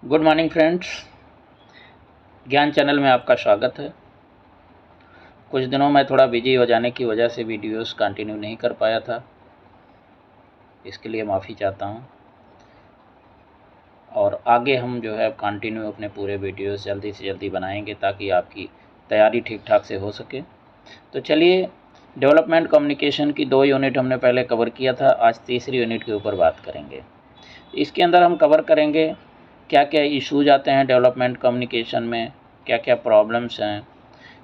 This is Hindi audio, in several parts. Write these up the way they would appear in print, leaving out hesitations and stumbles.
गुड मॉर्निंग फ्रेंड्स, ज्ञान चैनल में आपका स्वागत है। कुछ दिनों में थोड़ा बिजी हो जाने की वजह से वीडियोस कंटिन्यू नहीं कर पाया था, इसके लिए माफ़ी चाहता हूं। और आगे हम जो है कंटिन्यू अपने पूरे वीडियोस जल्दी से जल्दी बनाएंगे ताकि आपकी तैयारी ठीक ठाक से हो सके। तो चलिए, डेवलपमेंट कम्युनिकेशन की 2 यूनिट हमने पहले कवर किया था, आज तीसरी यूनिट के ऊपर बात करेंगे। इसके अंदर हम कवर करेंगे क्या क्या इश्यूज आते हैं डेवलपमेंट कम्युनिकेशन में, क्या क्या प्रॉब्लम्स हैं,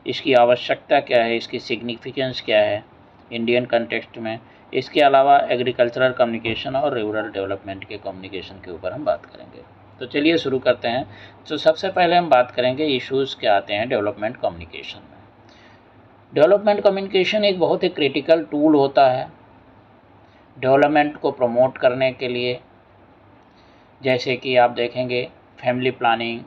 इसकी आवश्यकता क्या है, इसकी सिग्निफिकेंस क्या है इंडियन कंटेक्स्ट में। इसके अलावा एग्रीकल्चरल कम्युनिकेशन और रूरल डेवलपमेंट के कम्युनिकेशन के ऊपर हम बात करेंगे। तो चलिए शुरू करते हैं। तो सबसे पहले हम बात करेंगे इश्यूज़ क्या आते हैं डेवलपमेंट कम्युनिकेशन में। डेवलपमेंट कम्युनिकेशन एक बहुत ही क्रिटिकल टूल होता है डेवलपमेंट को प्रमोट करने के लिए। जैसे कि आप देखेंगे फैमिली प्लानिंग,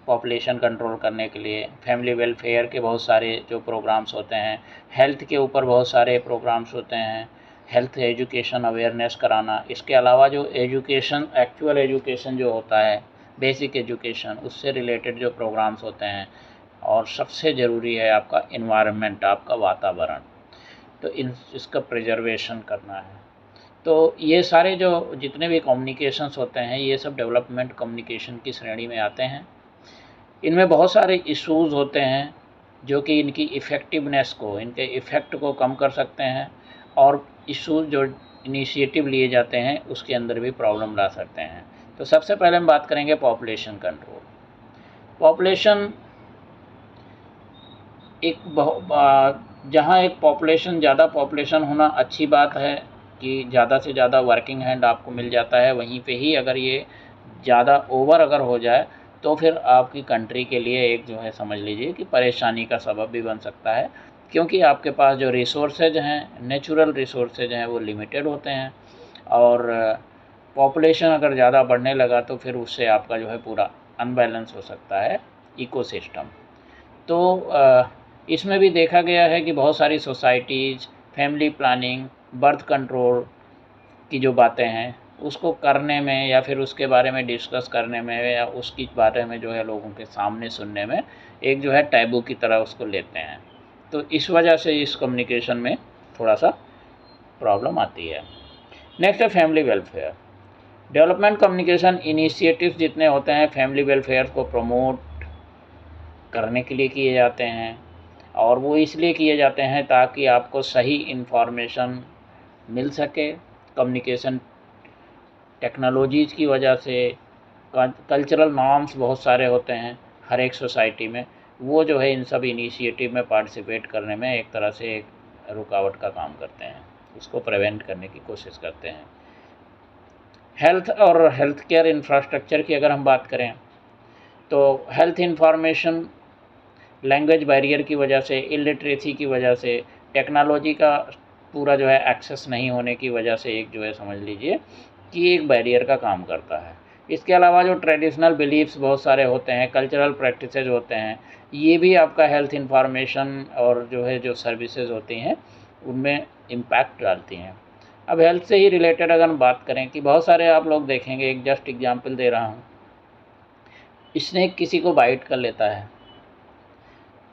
पॉपुलेशन कंट्रोल करने के लिए, फैमिली वेलफेयर के बहुत सारे जो प्रोग्राम्स होते हैं, हेल्थ के ऊपर बहुत सारे प्रोग्राम्स होते हैं, हेल्थ एजुकेशन अवेयरनेस कराना। इसके अलावा जो एजुकेशन, एक्चुअल एजुकेशन जो होता है, बेसिक एजुकेशन, उससे रिलेटेड जो प्रोग्राम्स होते हैं। और सबसे ज़रूरी है आपका इन्वायरमेंट, आपका वातावरण, तो इसका प्रिजर्वेशन करना है। तो ये सारे जो जितने भी कम्युनिकेशंस होते हैं, ये सब डेवलपमेंट कम्युनिकेशन की श्रेणी में आते हैं। इनमें बहुत सारे इश्यूज़ होते हैं जो कि इनकी इफ़ेक्टिवनेस को, इनके इफ़ेक्ट को कम कर सकते हैं, और इश्यूज़ जो इनिशिएटिव लिए जाते हैं उसके अंदर भी प्रॉब्लम ला सकते हैं। तो सबसे पहले हम बात करेंगे पॉपुलेशन कंट्रोल। पॉपुलेशन जहाँ एक पॉपुलेशन, ज़्यादा पॉपुलेशन होना अच्छी बात है कि ज़्यादा से ज़्यादा वर्किंग हैंड आपको मिल जाता है। वहीं पे ही अगर ये ज़्यादा ओवर अगर हो जाए तो फिर आपकी कंट्री के लिए एक जो है समझ लीजिए कि परेशानी का सबब भी बन सकता है, क्योंकि आपके पास जो रिसोर्सेज हैं, नेचुरल रिसोर्सेज हैं, वो लिमिटेड होते हैं। और पॉपुलेशन अगर ज़्यादा बढ़ने लगा तो फिर उससे आपका जो है पूरा अनबैलेंस हो सकता है इकोसिस्टम। तो इसमें भी देखा गया है कि बहुत सारी societies family planning, birth control की जो बातें हैं उसको करने में, या फिर उसके बारे में डिस्कस करने में, या उसकी बारे में जो है लोगों के सामने सुनने में एक जो है टैबू की तरह उसको लेते हैं। तो इस वजह से इस कम्युनिकेशन में थोड़ा सा प्रॉब्लम आती है। नेक्स्ट है family welfare. Development communication initiatives जितने होते हैं फैमिली वेलफेयर को प्रमोट करने के लिए किए जाते हैं, और वो इसलिए किए जाते हैं ताकि आपको सही इन्फॉर्मेशन मिल सके। कम्युनिकेशन टेक्नोलॉजीज़ की वजह से कल्चरल नॉर्म्स बहुत सारे होते हैं हर एक सोसाइटी में, वो जो है इन सब इनिशिएटिव में पार्टिसिपेट करने में एक तरह से एक रुकावट का काम करते हैं, उसको प्रिवेंट करने की कोशिश करते हैं। हेल्थ और हेल्थ केयर इंफ्रास्ट्रक्चर की अगर हम बात करें तो हेल्थ इंफॉर्मेशन लैंग्वेज बैरियर की वजह से, इलिटरेसी की वजह से, टेक्नोलॉजी का पूरा जो है एक्सेस नहीं होने की वजह से एक जो है समझ लीजिए कि एक बैरियर का काम करता है। इसके अलावा जो ट्रेडिशनल बिलीफ्स बहुत सारे होते हैं, कल्चरल प्रैक्टिसेस होते हैं, ये भी आपका हेल्थ इंफॉर्मेशन और जो है जो सर्विसेज होती हैं उनमें इम्पैक्ट डालती हैं। अब हेल्थ से ही रिलेटेड अगर हम बात करें कि बहुत सारे आप लोग देखेंगे, एक जस्ट एग्जांपल दे रहा हूँ, स्नेक किसी को बाइट कर लेता है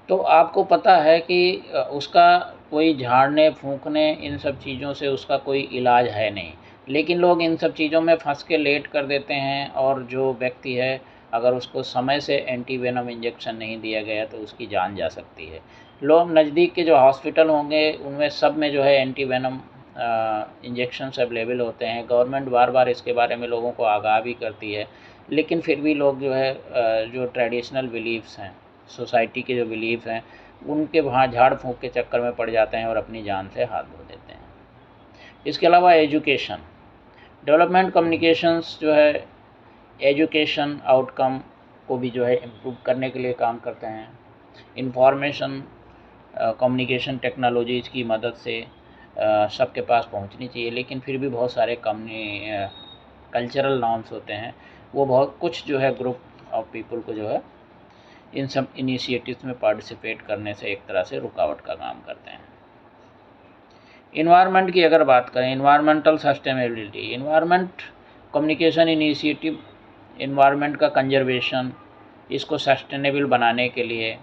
तो आपको पता है कि उसका कोई झाड़ने, फूंकने, इन सब चीज़ों से उसका कोई इलाज है नहीं, लेकिन लोग इन सब चीज़ों में फंस के लेट कर देते हैं। और जो व्यक्ति है अगर उसको समय से एंटी वेनम इंजेक्शन नहीं दिया गया तो उसकी जान जा सकती है। लोग नज़दीक के जो हॉस्पिटल होंगे उनमें सब में जो है एंटी वेनम इंजेक्शंस अवेलेबल होते हैं। गवर्नमेंट बार बार इसके बारे में लोगों को आगाह भी करती है, लेकिन फिर भी लोग जो है जो ट्रेडिशनल बिलीफ्स हैं, सोसाइटी के जो बिलीफ हैं, उनके वहाँ झाड़ फूंक के चक्कर में पड़ जाते हैं और अपनी जान से हाथ धो देते हैं। इसके अलावा एजुकेशन, डेवलपमेंट कम्युनिकेशंस जो है एजुकेशन आउटकम को भी जो है इम्प्रूव करने के लिए काम करते हैं। इंफॉर्मेशन कम्युनिकेशन टेक्नोलॉजीज़ की मदद से सबके पास पहुंचनी चाहिए, लेकिन फिर भी बहुत सारे कल्चरल नॉर्म्स होते हैं, वो बहुत कुछ जो है ग्रुप ऑफ पीपल को जो है इन सब इनिशिएटिव्स में पार्टिसिपेट करने से एक तरह से रुकावट का काम करते हैं। इन्वायरमेंट की अगर बात करें, environmental sustainability, environment communication initiative environment का कंजर्वेशन, इसको सस्टेनेबल बनाने के लिए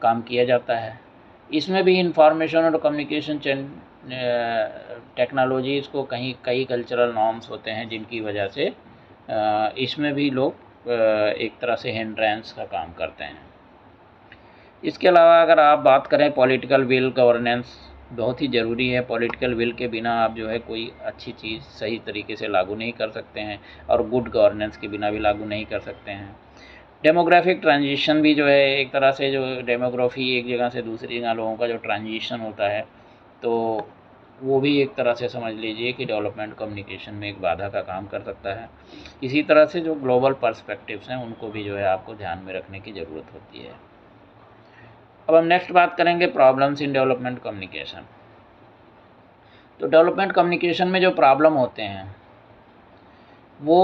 काम किया जाता है। इसमें भी इंफॉर्मेशन और कम्युनिकेशन टेक्नोलॉजीज़ को कहीं कई कल्चरल नॉर्म्स होते हैं जिनकी वजह से इसमें भी लोग एक तरह से हिंड्रेंस का काम करते हैं। इसके अलावा अगर आप बात करें पॉलिटिकल विल, गवर्नेंस बहुत ही ज़रूरी है। पॉलिटिकल विल के बिना आप जो है कोई अच्छी चीज़ सही तरीके से लागू नहीं कर सकते हैं और गुड गवर्नेंस के बिना भी लागू नहीं कर सकते हैं। डेमोग्राफिक ट्रांजिशन भी जो है एक तरह से, जो डेमोग्राफी एक जगह से दूसरी जगह लोगों का जो ट्रांजिशन होता है, तो वो भी एक तरह से समझ लीजिए कि डेवलपमेंट कम्युनिकेशन में एक बाधा का काम कर सकता है। इसी तरह से जो ग्लोबल पर्सपेक्टिव्स हैं उनको भी जो है आपको ध्यान में रखने की ज़रूरत होती है। अब हम नेक्स्ट बात करेंगे प्रॉब्लम्स इन डेवलपमेंट कम्युनिकेशन। तो डेवलपमेंट कम्युनिकेशन में जो प्रॉब्लम होते हैं वो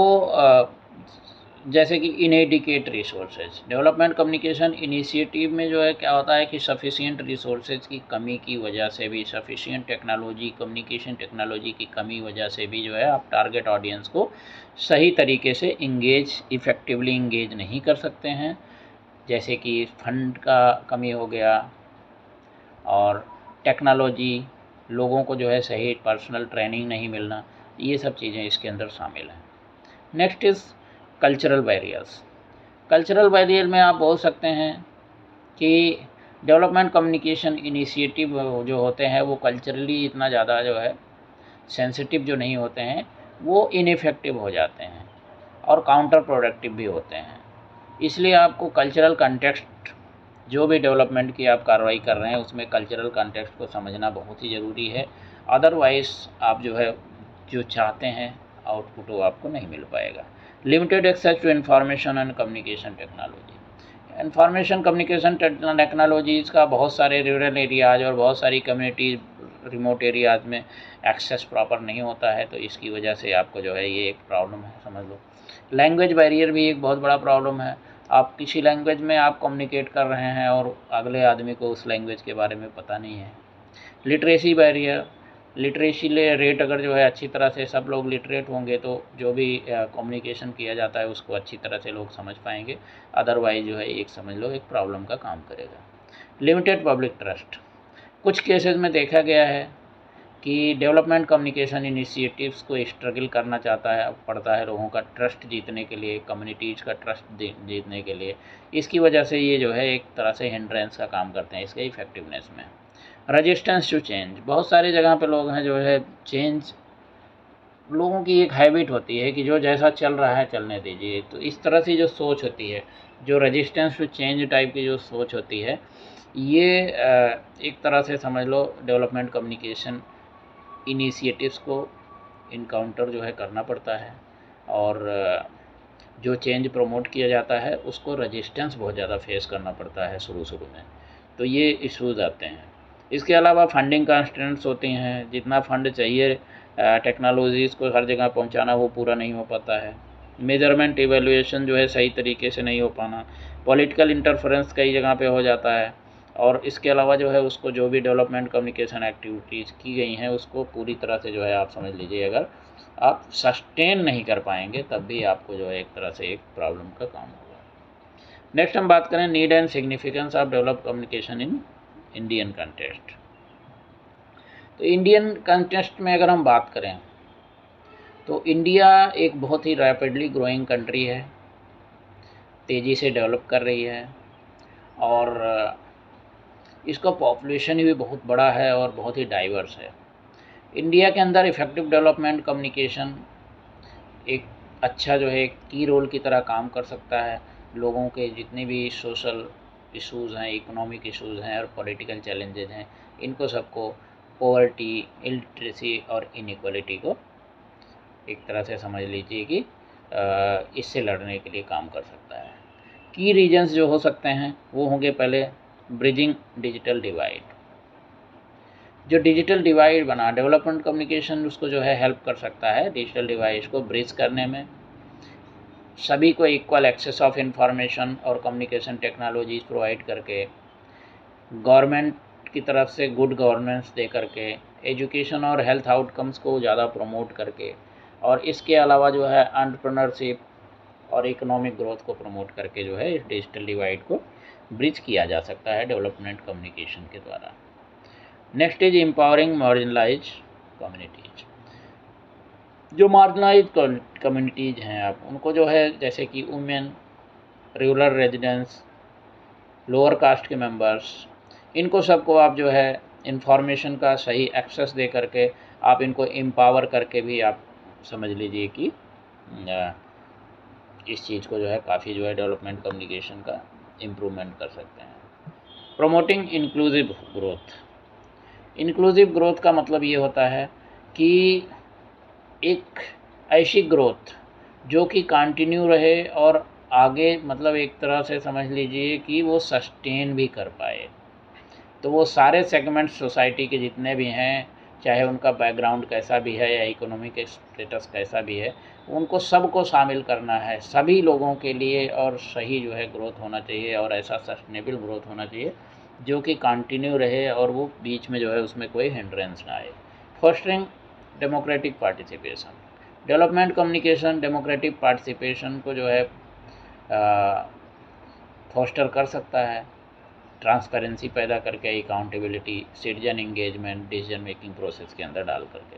जैसे कि inadequate resources. Development communication initiative में जो है क्या होता है कि सफिशिएंट रिसोर्सेज की कमी की वजह से भी, सफिशिएंट टेक्नोलॉजी, कम्युनिकेशन टेक्नोलॉजी की कमी वजह से भी जो है आप टारगेट ऑडियंस को सही तरीके से इफेक्टिवली इंगेज नहीं कर सकते हैं। जैसे कि फंड का कमी हो गया और टेक्नोलॉजी, लोगों को जो है सही पर्सनल ट्रेनिंग नहीं मिलना, ये सब चीज़ें इसके अंदर शामिल हैं। Next is cultural barriers. Cultural barrier में आप बोल सकते हैं कि डेवलपमेंट कम्युनिकेशन इनिशिएटिव जो होते हैं वो कल्चरली इतना ज़्यादा जो है सेंसिटिव जो नहीं होते हैं, वो इनइफेक्टिव हो जाते हैं और काउंटर प्रोडक्टिव भी होते हैं। इसलिए आपको कल्चरल कंटेक्स्ट, जो भी डेवलपमेंट की आप कार्रवाई कर रहे हैं उसमें कल्चरल कंटेक्स्ट को समझना बहुत ही ज़रूरी है। अदरवाइज़ आप जो है जो चाहते हैं आउटपुट वो आपको नहीं मिल पाएगा। Limited access to information and communication technology. Information communication technologies का बहुत सारे रूरल एरियाज़ और बहुत सारी कम्युनिटीज़, रिमोट एरियाज़ में एक्सेस प्रॉपर नहीं होता है, तो इसकी वजह से आपको जो है ये एक प्रॉब्लम है, समझ लो। लैंग्वेज बैरियर भी एक बहुत बड़ा प्रॉब्लम है। आप किसी लैंग्वेज में आप कम्युनिकेट कर रहे हैं और अगले आदमी को उस लैंग्वेज के बारे में पता नहीं है। लिटरेसी बैरियर, लिटरेसी रेट अगर जो है अच्छी तरह से सब लोग लिटरेट होंगे तो जो भी कम्युनिकेशन किया जाता है उसको अच्छी तरह से लोग समझ पाएंगे। अदरवाइज जो है एक समझ लो एक प्रॉब्लम का काम करेगा। Limited public trust. कुछ केसेस में देखा गया है कि डेवलपमेंट कम्युनिकेशन इनिशिएटिव्स को स्ट्रगल करना पड़ता है लोगों का ट्रस्ट जीतने के लिए, कम्युनिटीज़ का ट्रस्ट जीतने के लिए। इसकी वजह से ये जो है एक तरह से हिंड्रेंस का काम करते हैं इसके इफेक्टिवनेस में। Resistance to change. बहुत सारी जगह पे लोग हैं जो है चेंज, लोगों की एक हैबिट होती है कि जो जैसा चल रहा है चलने दीजिए, तो इस तरह से जो सोच होती है, जो रेजिस्टेंस टू चेंज टाइप की जो सोच होती है, ये एक तरह से समझ लो डेवलपमेंट कम्युनिकेशन इनिशिएटिव्स को इनकाउंटर जो है करना पड़ता है और जो चेंज प्रमोट किया जाता है उसको रेजिस्टेंस बहुत ज़्यादा फेस करना पड़ता है शुरू में, तो ये इश्यूज़ आते हैं। इसके अलावा फंडिंग कंस्ट्रेंट्स होती हैं, जितना फंड चाहिए टेक्नोलॉजीज़ को हर जगह पहुंचाना वो पूरा नहीं हो पाता है। मेजरमेंट इवैल्यूएशन जो है सही तरीके से नहीं हो पाना, पॉलिटिकल इंटरफेरेंस कई जगह पे हो जाता है और इसके अलावा जो है उसको जो भी डेवलपमेंट कम्युनिकेशन एक्टिविटीज़ की गई हैं उसको पूरी तरह से जो है आप समझ लीजिए अगर आप सस्टेन नहीं कर पाएंगे तब भी आपको जो है एक तरह से एक प्रॉब्लम का काम होगा। नेक्स्ट हम बात करें need and significance of develop communication in Indian context. तो इंडियन कंटेक्स्ट में अगर हम बात करें तो इंडिया एक बहुत ही रैपिडली ग्रोइंग कंट्री है, तेज़ी से डेवलप कर रही है और इसका पॉपुलेशन भी बहुत बड़ा है और बहुत ही डाइवर्स है। इंडिया के अंदर इफ़ेक्टिव डेवलपमेंट कम्युनिकेशन एक अच्छा जो है एक की रोल की तरह काम कर सकता है। लोगों के जितने भी सोशल इश्यूज़ हैं, इकोनॉमिक इश्यूज़ हैं और पॉलिटिकल चैलेंजेस हैं, इनको सबको, पॉवर्टी, इलिटरेसी और इनइक्वालिटी को एक तरह से समझ लीजिए कि इससे लड़ने के लिए काम कर सकता है। की रीजन्स जो हो सकते हैं वो होंगे, पहले ब्रिजिंग डिजिटल डिवाइड। जो डिजिटल डिवाइड बना डेवलपमेंट कम्युनिकेशन उसको जो है हेल्प कर सकता है डिजिटल डिवाइड को ब्रिज करने में। सभी को इक्वल एक्सेस ऑफ इंफॉर्मेशन और कम्युनिकेशन टेक्नोलॉजीज प्रोवाइड करके, गवर्नमेंट की तरफ से गुड गवर्नेंस दे करके, एजुकेशन और हेल्थ आउटकम्स को ज़्यादा प्रमोट करके, और इसके अलावा जो है एंटरप्रेन्योरशिप और इकोनॉमिक ग्रोथ को प्रमोट करके जो है इस डिजिटल डिवाइड को ब्रिज किया जा सकता है डेवलपमेंट कम्युनिकेशन के द्वारा। Next is empowering marginalise communities. जो मार्जिनलाइज कम्युनिटीज हैं आप उनको जो है जैसे कि women, rural residents, lower caste के मेंबर्स, इनको सबको आप जो है इंफॉर्मेशन का सही एक्सेस दे करके आप इनको एम्पावर करके भी आप समझ लीजिए कि इस चीज़ को जो है काफ़ी जो है डेवलपमेंट कम्युनिकेशन का इम्प्रूवमेंट कर सकते हैं। Promoting inclusive growth. Inclusive growth का मतलब ये होता है कि एक ऐसी ग्रोथ जो कि कंटिन्यू रहे और आगे मतलब एक तरह से समझ लीजिए कि वो सस्टेन भी कर पाए। तो वो सारे सेगमेंट सोसाइटी के जितने भी हैं, चाहे उनका बैकग्राउंड कैसा भी है या इकोनॉमिक स्टेटस कैसा भी है, उनको सबको शामिल करना है सभी लोगों के लिए, और सही जो है ग्रोथ होना चाहिए और ऐसा सस्टेनेबल ग्रोथ होना चाहिए जो कि कंटिन्यू रहे और वो बीच में जो है उसमें कोई हिंड्रेंस ना आए। Fostering democratic participation. Development communication democratic participation को जो है फॉस्टर कर सकता है, ट्रांसपेरेंसी पैदा करके, accountability, citizen engagement decision making process के अंदर डाल करके।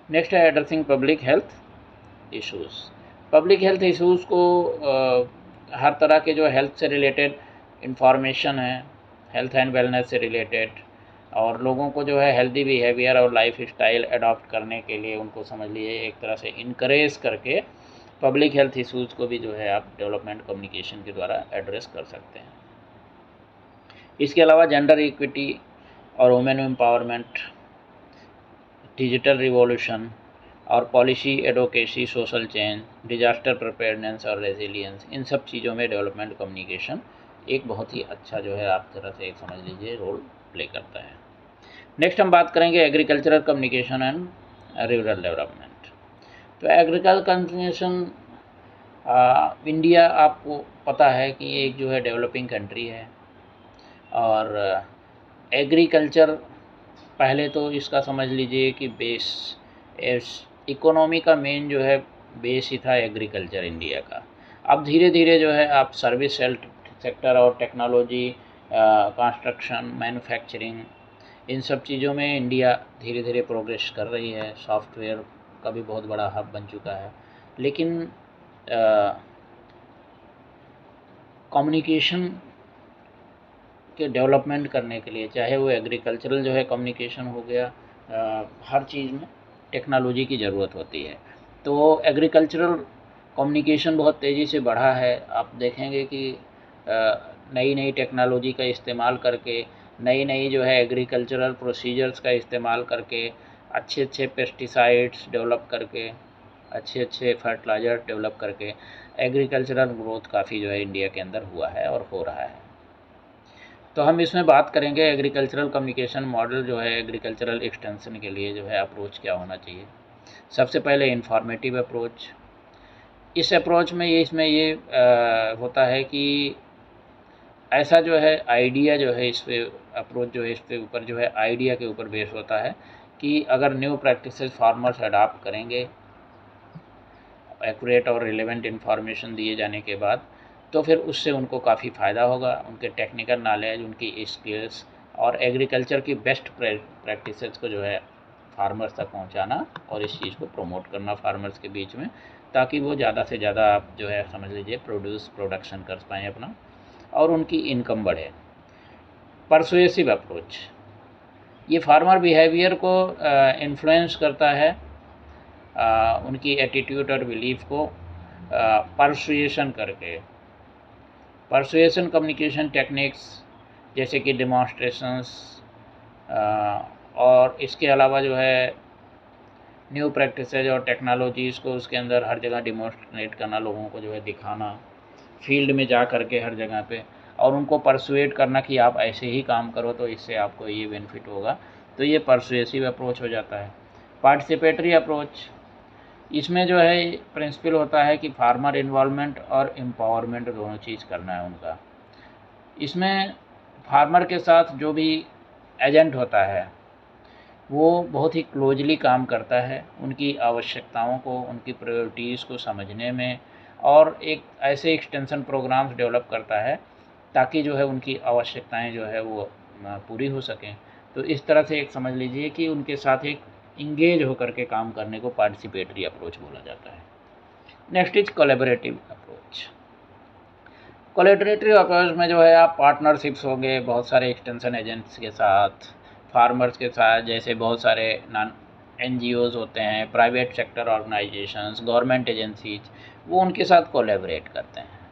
नेक्स्ट है addressing public health issues. Public health issues को हर तरह के जो हेल्थ से रिलेटेड इंफॉर्मेशन है, हेल्थ एंड वेलनेस से रिलेटेड, और लोगों को जो है हेल्दी बिहेवियर और लाइफ स्टाइल अडॉप्ट करने के लिए उनको समझ लीजिए एक तरह से इनकरेज करके पब्लिक हेल्थ इश्यूज़ को भी जो है आप डेवलपमेंट कम्युनिकेशन के द्वारा एड्रेस कर सकते हैं। इसके अलावा जेंडर इक्विटी और वुमेन एम्पावरमेंट, डिजिटल रिवॉल्यूशन और policy advocacy, social change, disaster preparedness और रेजिलियंस, इन सब चीज़ों में डेवलपमेंट कम्युनिकेशन एक बहुत ही अच्छा जो है आप तरह से एक समझ लीजिए रोल प्ले करता है। नेक्स्ट हम बात करेंगे agricultural communication and rural development. तो एग्रीकल्चर कम्युनिकेशन, इंडिया आपको पता है कि एक जो है डेवलपिंग कंट्री है, और एग्रीकल्चर पहले तो इसका समझ लीजिए कि बेस, इकोनॉमी का मेन जो है बेस ही था एग्रीकल्चर इंडिया का। अब धीरे धीरे जो है आप सर्विस सेक्टर और टेक्नोलॉजी, कंस्ट्रक्शन, मैन्युफैक्चरिंग, इन सब चीज़ों में इंडिया धीरे धीरे प्रोग्रेस कर रही है, सॉफ्टवेयर का भी बहुत बड़ा हब बन चुका है। लेकिन कम्युनिकेशन के डेवलपमेंट करने के लिए, चाहे वो एग्रीकल्चरल जो है कम्युनिकेशन हो गया, हर चीज़ में टेक्नोलॉजी की ज़रूरत होती है। तो एग्रीकल्चरल कम्युनिकेशन बहुत तेज़ी से बढ़ा है। आप देखेंगे कि नई नई टेक्नोलॉजी का इस्तेमाल करके, नई नई जो है एग्रीकल्चरल प्रोसीजर्स का इस्तेमाल करके, अच्छे अच्छे पेस्टिसाइड्स डेवलप करके, अच्छे अच्छे फर्टिलाइज़र डेवलप करके एग्रीकल्चरल ग्रोथ काफ़ी जो है इंडिया के अंदर हुआ है और हो रहा है। तो हम इसमें बात करेंगे एग्रीकल्चरल कम्युनिकेशन मॉडल जो है एग्रीकल्चरल एक्सटेंशन के लिए जो है अप्रोच क्या होना चाहिए। सबसे पहले इंफॉर्मेटिव अप्रोच। इस अप्रोच में इसमें ये होता है कि ऐसा जो है आइडिया जो है इस पे अप्रोच जो है इस पे ऊपर जो है आइडिया के ऊपर बेस होता है कि अगर न्यू प्रैक्टिसेस फार्मर्स अडॉप्ट करेंगे एक्यूरेट और रिलेवेंट इन्फॉर्मेशन दिए जाने के बाद, तो फिर उससे उनको काफ़ी फ़ायदा होगा। उनके टेक्निकल नॉलेज, उनकी स्किल्स और एग्रीकल्चर की बेस्ट प्रैक्टिसेस को जो है फार्मर्स तक पहुंचाना और इस चीज़ को प्रमोट करना फार्मर्स के बीच में, ताकि वो ज़्यादा से ज़्यादा आप जो है समझ लीजिए प्रोडक्शन कर पाएँ अपना और उनकी इनकम बढ़े। परसुएसिव अप्रोच, ये फार्मर बिहेवियर को इन्फ्लुएंस करता है, उनकी एटीट्यूड और बिलीफ को परसुएशन करके। परसुएशन कम्युनिकेशन टेक्निक्स जैसे कि डिमॉन्स्ट्रेशंस, और इसके अलावा जो है न्यू प्रैक्टिसेज और टेक्नोलॉजीज़ को उसके अंदर हर जगह डिमॉन्स्ट्रेट करना, लोगों को जो है दिखाना फील्ड में जा कर के हर जगह पे, और उनको परसुएट करना कि आप ऐसे ही काम करो तो इससे आपको ये बेनिफिट होगा। तो ये परसुएसिव अप्रोच हो जाता है। पार्टिसिपेटरी अप्रोच, इसमें जो है प्रिंसिपल होता है कि फार्मर इन्वॉल्वमेंट और एम्पावरमेंट दोनों चीज़ करना है उनका। इसमें फार्मर के साथ जो भी एजेंट होता है वो बहुत ही क्लोजली काम करता है, उनकी आवश्यकताओं को, उनकी प्रायोरिटीज़ को समझने में और एक ऐसे एक्सटेंशन प्रोग्राम्स डेवलप करता है ताकि जो है उनकी आवश्यकताएं जो है वो पूरी हो सकें। तो इस तरह से एक समझ लीजिए कि उनके साथ एक इंगेज होकर के काम करने को पार्टिसिपेटरी अप्रोच बोला जाता है। Next is collaborative approach. Collaborative approach में जो है आप पार्टनरशिप्स होंगे बहुत सारे एक्सटेंशन एजेंट्स के साथ, फार्मर्स के साथ, जैसे बहुत सारे नॉन NGOs होते हैं, private sector organisations, government agencies, वो उनके साथ कोलैबोरेट करते हैं।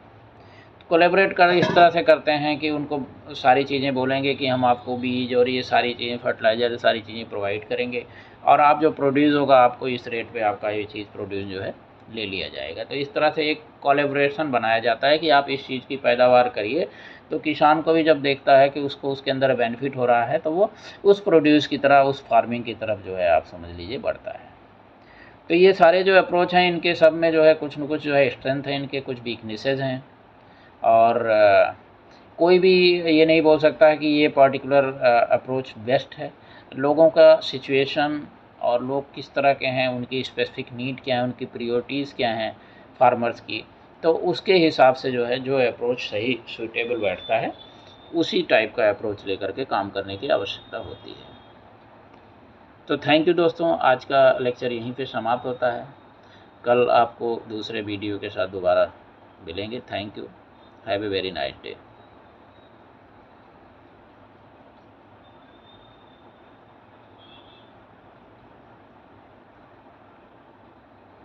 कोलैबोरेट कर इस तरह से करते हैं कि उनको सारी चीज़ें बोलेंगे कि हम आपको बीज और ये सारी चीज़ें, फर्टिलाइज़र, सारी चीज़ें प्रोवाइड करेंगे और आप जो प्रोड्यूस होगा आपको इस रेट पे आपका ये चीज़ प्रोड्यूस जो है ले लिया जाएगा। तो इस तरह से एक कोलैबोरेशन बनाया जाता है कि आप इस चीज़ की पैदावार करिए, तो किसान को भी जब देखता है कि उसको उसके अंदर बेनिफिट हो रहा है तो वो उस प्रोड्यूस की तरह, उस फार्मिंग की तरफ जो है आप समझ लीजिए बढ़ता है। तो ये सारे जो अप्रोच हैं इनके सब में जो है कुछ न कुछ जो है स्ट्रेंथ है, इनके कुछ वीकनेसेस हैं और कोई भी ये नहीं बोल सकता है कि ये पर्टिकुलर अप्रोच बेस्ट है। लोगों का सिचुएशन और लोग किस तरह के हैं, उनकी स्पेसिफिक नीड क्या है, उनकी प्रायोरिटीज़ क्या हैं फार्मर्स की, तो उसके हिसाब से जो है जो अप्रोच सही सूटेबल बैठता है उसी टाइप का अप्रोच लेकर के काम करने की आवश्यकता होती है। तो थैंक यू दोस्तों, आज का लेक्चर यहीं पे समाप्त होता है। कल आपको दूसरे वीडियो के साथ दोबारा मिलेंगे। Thank you, have a very nice day.